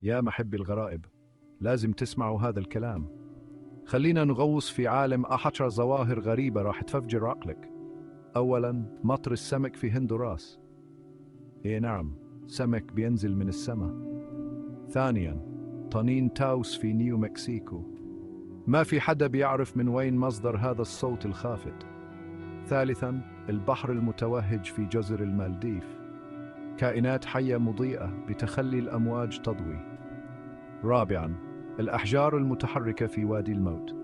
يا محبي الغرائب، لازم تسمعوا هذا الكلام. خلينا نغوص في عالم 10 ظواهر غريبة راح تفجر عقلك. أولاً، مطر السمك في هندوراس. إيه نعم، سمك بينزل من السماء. ثانياً، طنين تاوس في نيو مكسيكو. ما في حدا بيعرف من وين مصدر هذا الصوت الخافت. ثالثاً، البحر المتوهج في جزر المالديف. كائنات حية مضيئة بتخلي الأمواج تضوي. رابعاً، الأحجار المتحركة في وادي الموت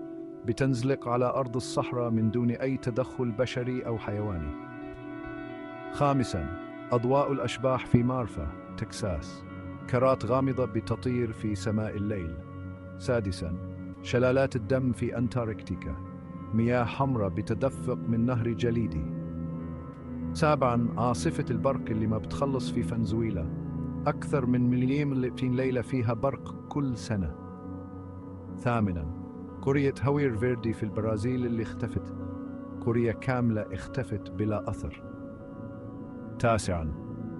بتنزلق على أرض الصحراء من دون أي تدخل بشري أو حيواني. خامساً، أضواء الأشباح في مارفا، تكساس. كرات غامضة بتطير في سماء الليل. سادساً، شلالات الدم في أنتاركتيكا. مياه حمراء بتدفق من نهر جليدي. سابعاً، عاصفة البرق اللي ما بتخلص في فنزويلا. أكثر من 1,200 ليلة فيها برق كل سنة. ثامناً، قرية هوير فيردي في البرازيل اللي اختفت. قرية كاملة اختفت بلا أثر. تاسعاً،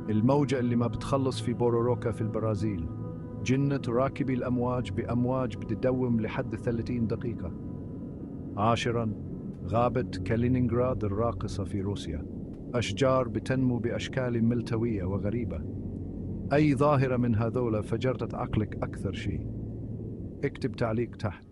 الموجة اللي ما بتخلص في بوروروكا في البرازيل. جنة راكبي الأمواج بأمواج بتدوم لحد 30 دقيقة. عاشراً، غابة كالينينغراد الراقصة في روسيا. أشجار بتنمو بأشكال ملتوية وغريبة. أي ظاهرة من هذولا فجرت عقلك أكثر شيء؟ اكتب تعليق تحت.